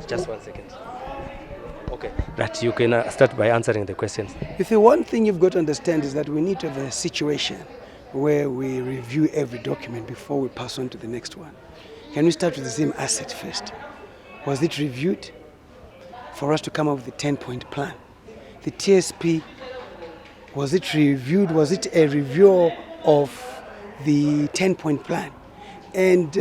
Just 1 second. Okay, that you can start by answering the questions. You see, one thing you've got to understand is that we need to have a situation where we review every document before we pass on to the next one. Can we start with the same asset first? Was it reviewed for us to come up with a 10-point plan? The TSP, was it reviewed? Was it a review of the 10-point plan? And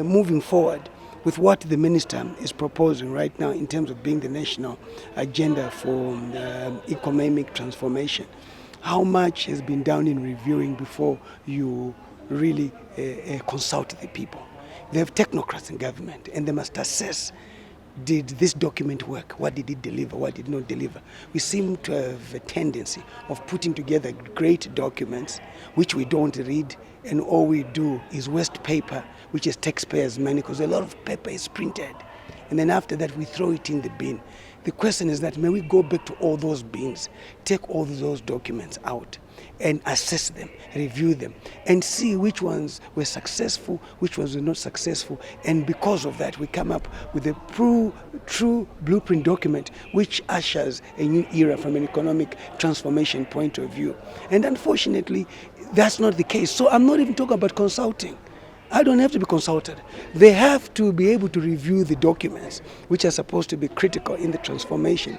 moving forward with what the minister is proposing right now in terms of being the national agenda for economic transformation, how much has been done in reviewing before you really consult the people? They have technocrats in government and they must assess, did this document work? What did it deliver? What did it not deliver? We seem to have a tendency of putting together great documents which we don't read, and all we do is waste paper, which is taxpayers' money, because a lot of paper is printed. And then after that, we throw it in the bin. The question is that may we go back to all those bins, take all those documents out and assess them, review them, and see which ones were successful, which ones were not successful. And because of that, we come up with a true blueprint document which ushers a new era from an economic transformation point of view. And unfortunately, that's not the case. So I'm not even talking about consulting. I don't have to be consulted. They have to be able to review the documents which are supposed to be critical in the transformation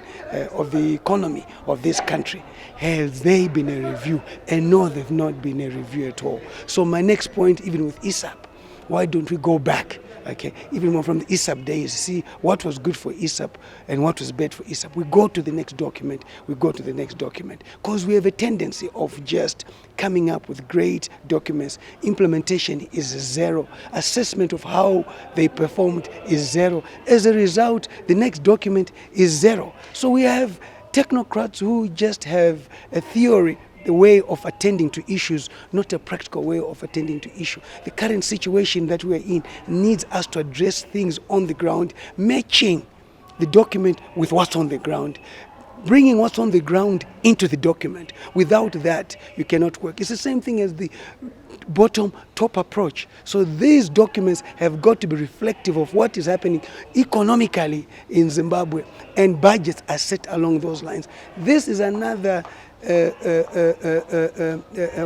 of the economy of this country. Has they been a review? And no, they've not been a review at all. So my next point, even with ISAP, why don't we go back, okay, even more from the ISAP days, see what was good for ISAP and what was bad for ISAP. We go to the next document, because we have a tendency of just coming up with great documents. Implementation is zero. Assessment of how they performed is zero. As a result, the next document is zero. So we have technocrats who just have a theory, a way of attending to issues, not a practical way of attending to issue. The current situation that we are in needs us to address things on the ground, matching the document with what's on the ground, bringing what's on the ground into the document. Without that, you cannot work. It's the same thing as the bottom-top approach. So these documents have got to be reflective of what is happening economically in Zimbabwe, and budgets are set along those lines. This is another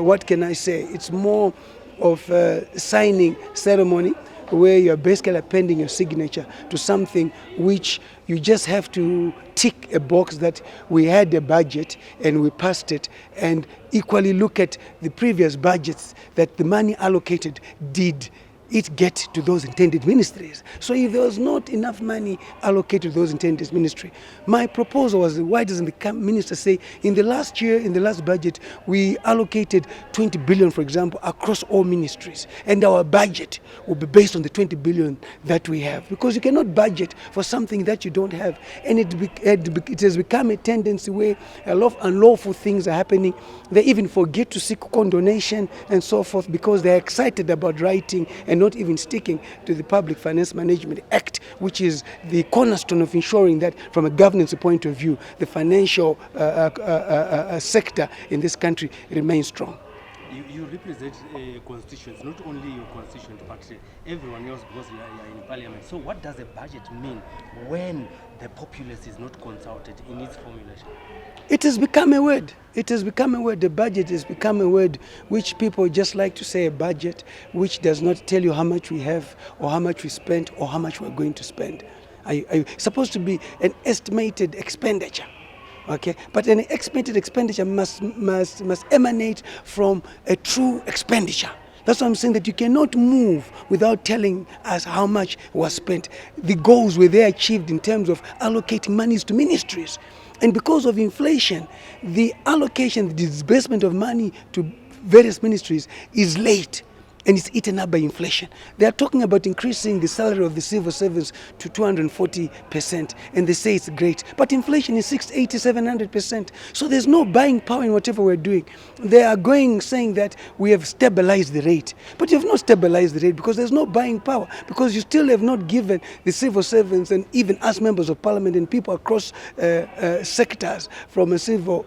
what can I say? It's more of a signing ceremony where you're basically appending your signature to something which you just have to tick a box that we had a budget and we passed it, and equally look at the previous budgets that the money allocated did it get to those intended ministries. So if there was not enough money allocated to those intended ministry, my proposal was, why doesn't the minister say, in the last year, in the last budget, we allocated 20 billion, for example, across all ministries, and our budget will be based on the 20 billion that we have, because you cannot budget for something that you don't have. And it has become a tendency where a lot of unlawful things are happening. They even forget to seek condonation and so forth, because they're excited about writing and not even sticking to the Public Finance Management Act, which is the cornerstone of ensuring that from a governance point of view, the financial sector in this country remains strong. You represent constituents, not only your constituent, but everyone else, because you are in parliament. So what does a budget mean when the populace is not consulted in its formulation? It has become a word. It has become a word. The budget has become a word which people just like to say, a budget, which does not tell you how much we have or how much we spent or how much we're going to spend. It's supposed to be an estimated expenditure. Okay, but an estimated expenditure must emanate from a true expenditure. That's why I'm saying that you cannot move without telling us how much was spent. The goals were there achieved in terms of allocating monies to ministries. And because of inflation, the allocation, the disbursement of money to various ministries is late. And it's eaten up by inflation. They are talking about increasing the salary of the civil servants to 240%, and they say it's great. But inflation is 680, 700%. So there's no buying power in whatever we're doing. They are saying that we have stabilized the rate. But you have not stabilized the rate because there's no buying power, because you still have not given the civil servants and even us members of parliament and people across sectors from a civil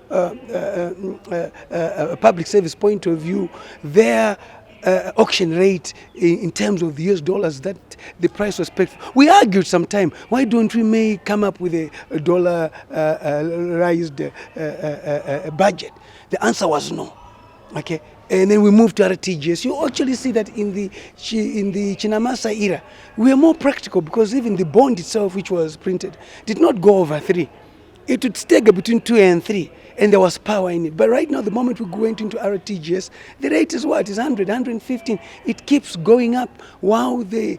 public service point of view their auction rate in terms of the US dollars that the price was paid for. We argued sometime, why don't we may come up with a dollar raised budget? The answer was no. Okay, and then we moved to RTGS. You actually see that in the Chinamasa era, we are more practical because even the bond itself, which was printed, did not go over 3. It would stagger between 2 and 3, and there was power in it. But right now, the moment we went into RTGS, the rate is what? Is 100, 115. It keeps going up while they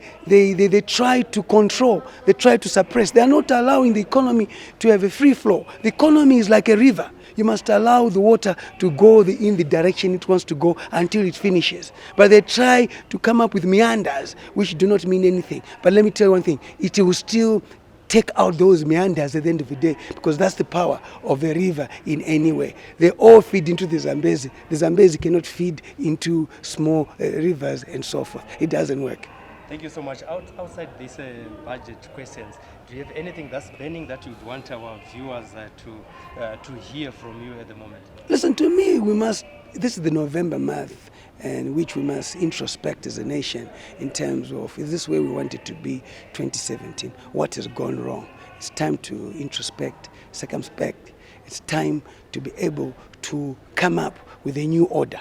try to control, they try to suppress. They are not allowing the economy to have a free flow. The economy is like a river. You must allow the water to go in the direction it wants to go until it finishes. But they try to come up with meanders, which do not mean anything. But let me tell you one thing, it will still take out those meanders at the end of the day, because that's the power of a river in any way. They all feed into the Zambezi. The Zambezi cannot feed into small rivers and so forth. It doesn't work. Thank you so much. Outside these budget questions, do you have anything that's burning that you'd want our viewers to hear from you at the moment? Listen, to me, this is the November month in which we must introspect as a nation in terms of, is this where we want it to be 2017? What has gone wrong? It's time to introspect, circumspect. It's time to be able to come up with a new order.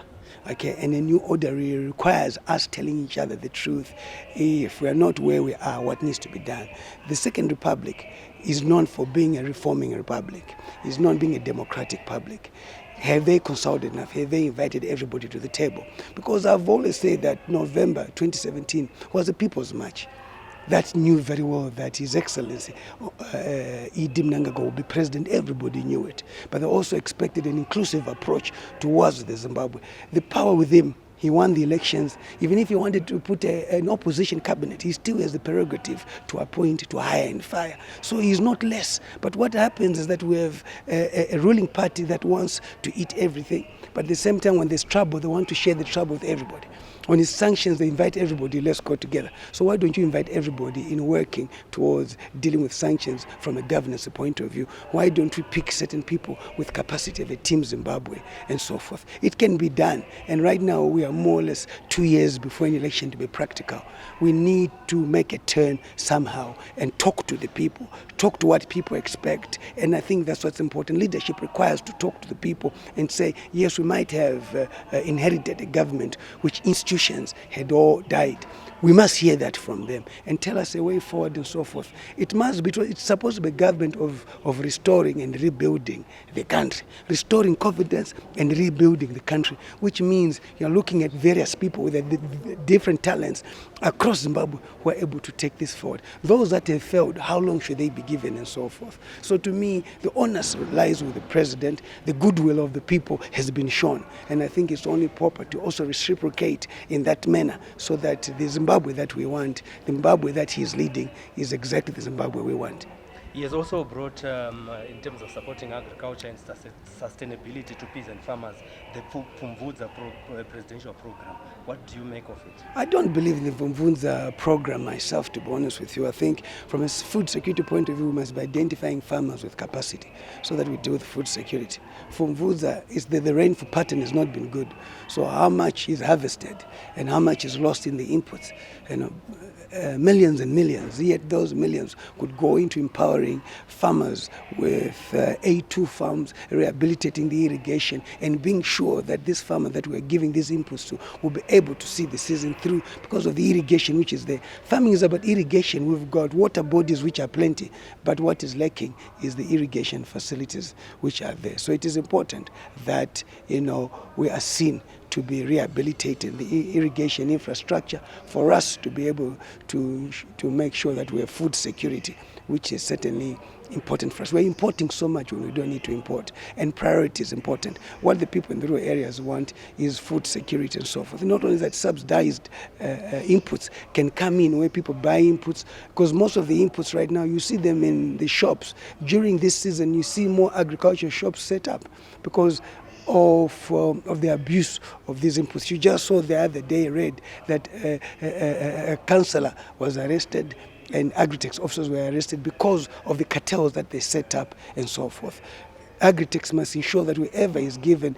Okay, and a new order requires us telling each other the truth. If we are not where we are, what needs to be done? The Second Republic is known for being a reforming republic. It's known being a democratic republic. Have they consulted enough? Have they invited everybody to the table? Because I've always said that November 2017 was a people's march. That knew very well that His Excellency Idi Mnangagwa will be president. Everybody knew it. But they also expected an inclusive approach towards the Zimbabwe. The power with him, he won the elections. Even if he wanted to put an opposition cabinet, he still has the prerogative to appoint, to hire and fire. So he's not less. But what happens is that we have a ruling party that wants to eat everything. But at the same time, when there's trouble, they want to share the trouble with everybody. When it's sanctions, they invite everybody, let's go together. So why don't you invite everybody in working towards dealing with sanctions from a governance point of view? Why don't we pick certain people with capacity of a Team Zimbabwe and so forth? It can be done. And right now we are more or less 2 years before an election to be practical. We need to make a turn somehow and talk to the people, talk to what people expect. And I think that's what's important. Leadership requires to talk to the people and say, yes, we might have inherited a government which institutions had all died. We must hear that from them and tell us a way forward and so forth. It must be, it's supposed to be a government of restoring and rebuilding the country, restoring confidence and rebuilding the country, which means you're looking at various people with different talents across Zimbabwe who are able to take this forward. Those that have failed, how long should they be given and so forth? So to me, the onus lies with the president. The goodwill of the people has been shown. And I think it's only proper to also reciprocate in that manner so that the Zimbabwe that we want, the Zimbabwe that he's leading, is exactly the Zimbabwe we want. He has also brought, in terms of supporting agriculture and sustainability to peasant farmers, the Pumvudza presidential program. What do you make of it? I don't believe in the Pumvudza program myself, to be honest with you. I think from a food security point of view, we must be identifying farmers with capacity so that we deal with food security. Pumvudza is the rainfall pattern has not been good. So how much is harvested and how much is lost in the inputs? Millions and millions, yet those millions could go into empowering farmers with A2 farms, rehabilitating the irrigation and being sure that this farmer that we're giving these inputs to will be able to see the season through because of the irrigation which is there. Farming is about irrigation. We've got water bodies which are plenty, but what is lacking is the irrigation facilities which are there. So it is important that, we are seen to be rehabilitating the irrigation infrastructure for us to be able to make sure that we have food security, which is certainly important for us. We're importing so much when we don't need to import, and priority is important. What the people in the rural areas want is food security and so forth. Not only that, subsidized inputs can come in where people buy inputs, because most of the inputs right now, you see them in the shops. During this season, you see more agriculture shops set up because of the abuse of these inputs. You just saw the other day, read that a councillor was arrested and Agritech officers were arrested because of the cartels that they set up and so forth. Agritech must ensure that whoever is given